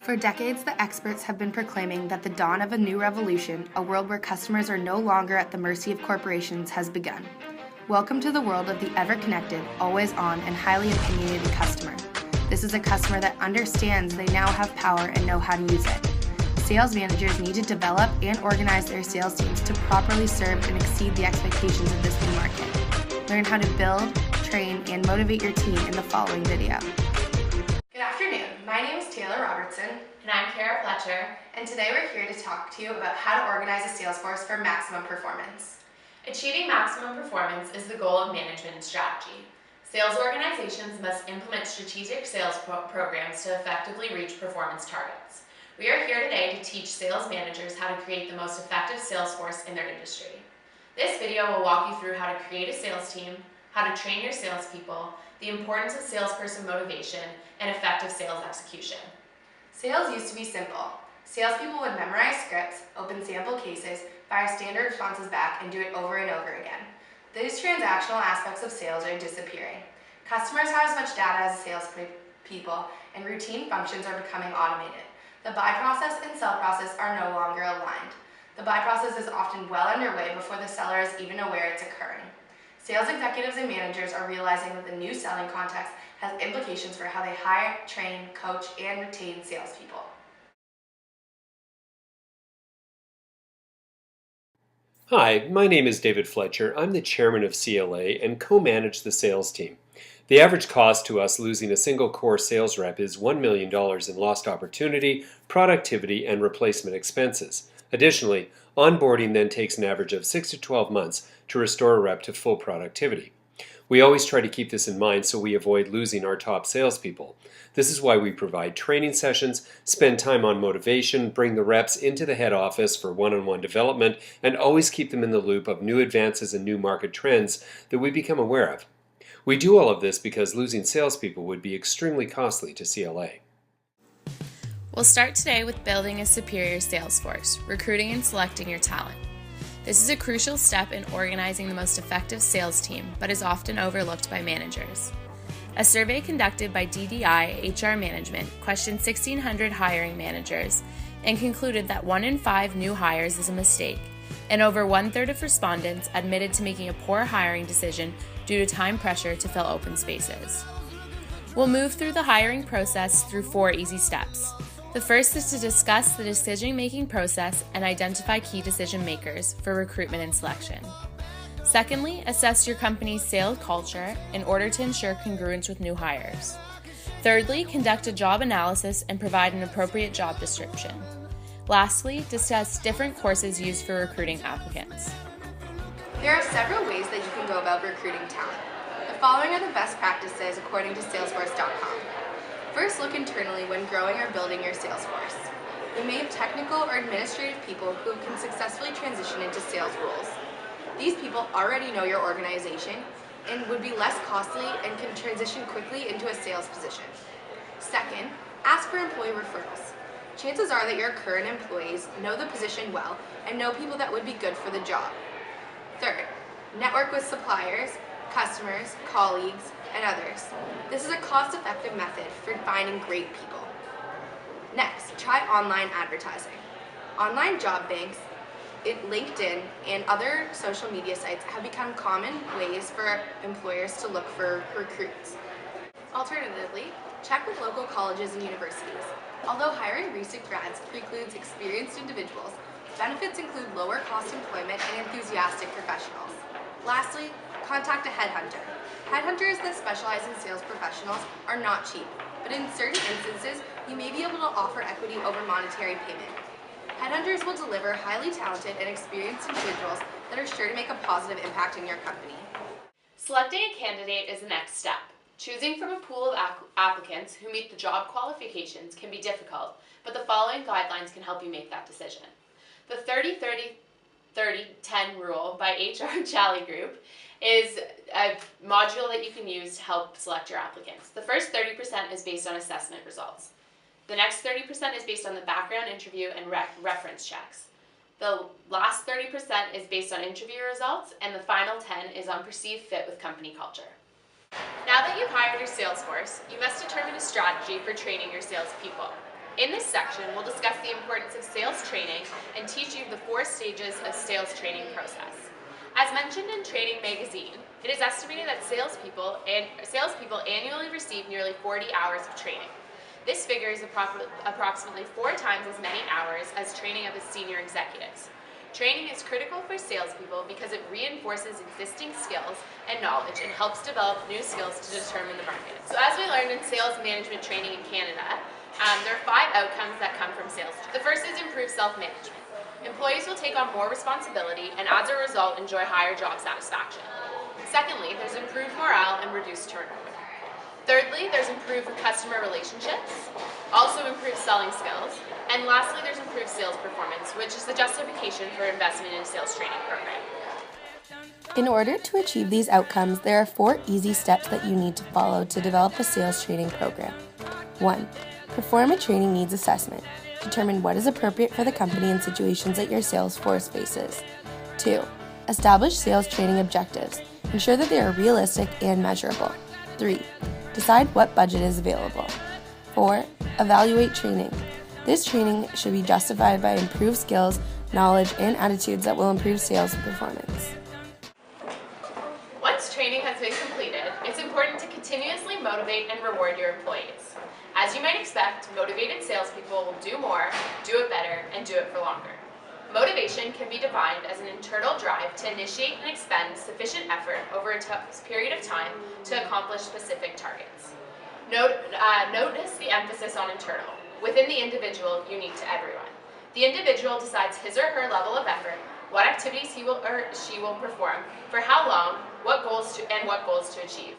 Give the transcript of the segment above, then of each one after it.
For decades, the experts have been proclaiming that the dawn of a new revolution, a world where customers are no longer at the mercy of corporations, has begun. Welcome to the world of the ever-connected, always-on, and highly opinionated customer. This is a customer that understands they now have power and know how to use it. Sales managers need to develop and organize their sales teams to properly serve and exceed the expectations of this new market. Learn how to build, train, and motivate your team in the following video. Good afternoon. My name is Robertson. And I'm Cara, Fletcher. And today we're here to talk to you about how to organize a sales force for maximum performance. Achieving maximum performance is the goal of management and strategy. Sales organizations must implement strategic sales programs to effectively reach performance targets. We are here today to teach sales managers how to create the most effective sales force in their industry. This video will walk you through how to create a sales team, how to train your salespeople, the importance of salesperson motivation, and effective sales execution. Sales used to be simple. Salespeople would memorize scripts, open sample cases, fire standard responses back, and do it over and over again. These transactional aspects of sales are disappearing. Customers have as much data as salespeople, and routine functions are becoming automated. The buy process and sell process are no longer aligned. The buy process is often well underway before the seller is even aware it's occurring. Sales executives and managers are realizing that the new selling context has implications for how they hire, train, coach, and retain salespeople. Hi, my name is David Fletcher. I'm the chairman of CLA and co-manage the sales team. The average cost to us losing a single core sales rep is $1 million in lost opportunity, productivity, and replacement expenses. Additionally, onboarding then takes an average of 6 to 12 months to restore a rep to full productivity. We always try to keep this in mind so we avoid losing our top salespeople. This is why we provide training sessions, spend time on motivation, bring the reps into the head office for one-on-one development, and always keep them in the loop of new advances and new market trends that we become aware of. We do all of this because losing salespeople would be extremely costly to CLA. We'll start today with building a superior sales force, recruiting and selecting your talent. This is a crucial step in organizing the most effective sales team, but is often overlooked by managers. A survey conducted by DDI HR Management questioned 1,600 hiring managers and concluded that 1 in 5 new hires is a mistake, and over 1/3 of respondents admitted to making a poor hiring decision due to time pressure to fill open spaces. We'll move through the hiring process through 4 easy steps. The first is to discuss the decision-making process and identify key decision makers for recruitment and selection. Secondly, assess your company's sales culture in order to ensure congruence with new hires. Thirdly, conduct a job analysis and provide an appropriate job description. Lastly, discuss different courses used for recruiting applicants. There are several ways that you can go about recruiting talent. The following are the best practices according to Salesforce.com. First, look internally when growing or building your sales force. You may have technical or administrative people who can successfully transition into sales roles. These people already know your organization and would be less costly and can transition quickly into a sales position. Second, ask for employee referrals. Chances are that your current employees know the position well and know people that would be good for the job. Third, network with suppliers, customers, colleagues, and others. This is a cost-effective method for finding great people. Next, try online advertising. Online job banks, LinkedIn, and other social media sites have become common ways for employers to look for recruits. Alternatively, check with local colleges and universities. Although hiring recent grads precludes experienced individuals, benefits include lower cost employment and enthusiastic professionals. Lastly, contact a headhunter. Headhunters that specialize in sales professionals are not cheap, but in certain instances, you may be able to offer equity over monetary payment. Headhunters will deliver highly talented and experienced individuals that are sure to make a positive impact in your company. Selecting a candidate is the next step. Choosing from a pool of applicants who meet the job qualifications can be difficult, but the following guidelines can help you make that decision. The 30-30-30-10 rule by HR Challenge Group is a module that you can use to help select your applicants. The first 30% is based on assessment results. The next 30% is based on the background interview and reference checks. The last 30% is based on interview results, and the final 10 is on perceived fit with company culture. Now that you've hired your sales force, you must determine a strategy for training your salespeople. In this section, we'll discuss the importance of sales training and teach you the 4 stages of sales training process. As mentioned in Training Magazine, it is estimated that salespeople annually receive nearly 40 hours of training. This figure is approximately 4 times as many hours as training of the senior executives. Training is critical for salespeople because it reinforces existing skills and knowledge and helps develop new skills to determine the market. So as we learned in sales management training in Canada, there are 5 outcomes that come from sales. The first is improved self-management. Employees will take on more responsibility and as a result enjoy higher job satisfaction. Secondly, there's improved morale and reduced turnover. Thirdly, there's improved customer relationships, also improved selling skills, and lastly, there's improved sales performance, which is the justification for investment in a sales training program. In order to achieve these outcomes, there are 4 easy steps that you need to follow to develop a sales training program. 1. Perform a training needs assessment. Determine what is appropriate for the company in situations that your sales force faces. 2. Establish sales training objectives. Ensure that they are realistic and measurable. 3. Decide what budget is available. 4. Evaluate training. This training should be justified by improved skills, knowledge, and attitudes that will improve sales performance. Once training has been completed, it's important to continuously motivate and reward your employees. As you might expect, motivated salespeople will do more, do it better, and do it for longer. Motivation can be defined as an internal drive to initiate and expend sufficient effort over a period of time to accomplish specific targets. Notice the emphasis on internal. Within the individual, unique to everyone. The individual decides his or her level of effort, what activities he or she will perform, for how long, what goals to achieve.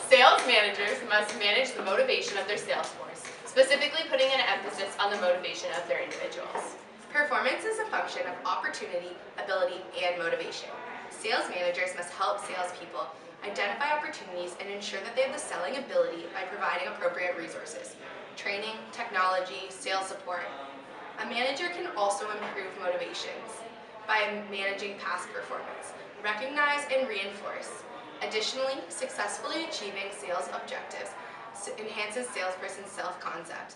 Sales managers must manage the motivation of their sales force, specifically putting an emphasis on the motivation of their individuals. Performance is a function of opportunity, ability, and motivation. Sales managers must help salespeople identify opportunities and ensure that they have the selling ability by providing appropriate resources, training, technology, sales support. A manager can also improve motivations by managing past performance, recognize and reinforce. Additionally, successfully achieving sales objectives enhances salesperson's self-concept.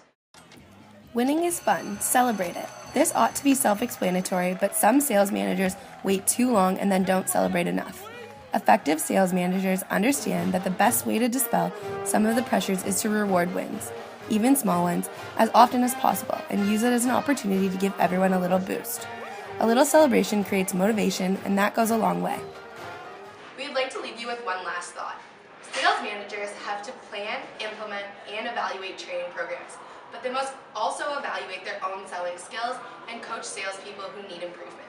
Winning is fun. Celebrate it. This ought to be self-explanatory, but some sales managers wait too long and then don't celebrate enough. Effective sales managers understand that the best way to dispel some of the pressures is to reward wins, even small ones, as often as possible, and use it as an opportunity to give everyone a little boost. A little celebration creates motivation, and that goes a long way. We'd like to leave you with one last thought. Sales managers have to plan, implement, and evaluate training programs, but they must also evaluate their own selling skills and coach salespeople who need improvement.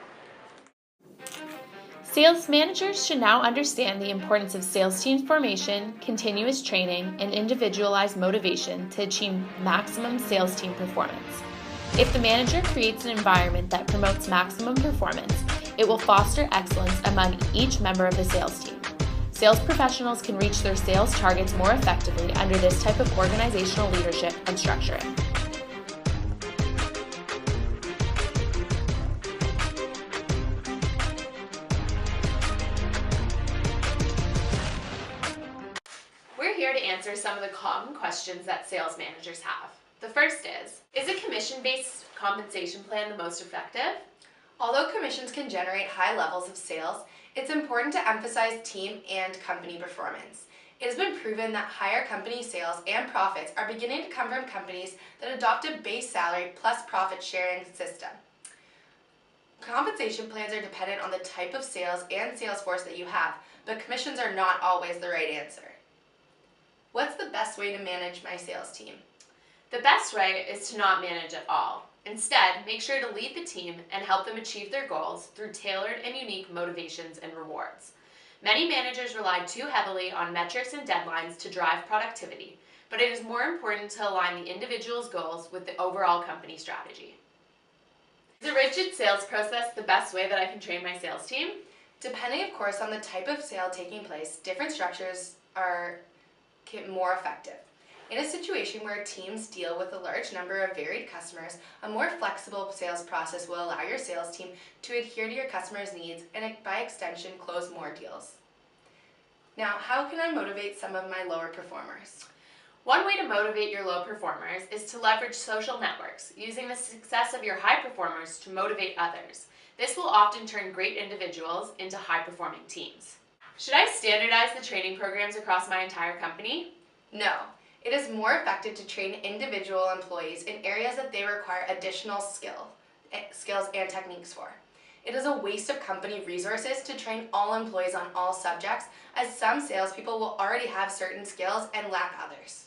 Sales managers should now understand the importance of sales team formation, continuous training, and individualized motivation to achieve maximum sales team performance. If the manager creates an environment that promotes maximum performance, it will foster excellence among each member of the sales team. Sales professionals can reach their sales targets more effectively under this type of organizational leadership and structuring. We're here to answer some of the common questions that sales managers have. The first is a commission-based compensation plan the most effective? Although commissions can generate high levels of sales, it's important to emphasize team and company performance. It has been proven that higher company sales and profits are beginning to come from companies that adopt a base salary plus profit sharing system. Compensation plans are dependent on the type of sales and sales force that you have, but commissions are not always the right answer. What's the best way to manage my sales team? The best way is to not manage at all. Instead, make sure to lead the team and help them achieve their goals through tailored and unique motivations and rewards. Many managers rely too heavily on metrics and deadlines to drive productivity, but it is more important to align the individual's goals with the overall company strategy. Is a rigid sales process the best way that I can train my sales team? Depending, of course, on the type of sale taking place, different structures are more effective. In a situation where teams deal with a large number of varied customers, a more flexible sales process will allow your sales team to adhere to your customers' needs and, by extension, close more deals. Now, how can I motivate some of my lower performers? One way to motivate your low performers is to leverage social networks, using the success of your high performers to motivate others. This will often turn great individuals into high-performing teams. Should I standardize the training programs across my entire company? No. It is more effective to train individual employees in areas that they require additional skills and techniques for. It is a waste of company resources to train all employees on all subjects, as some salespeople will already have certain skills and lack others.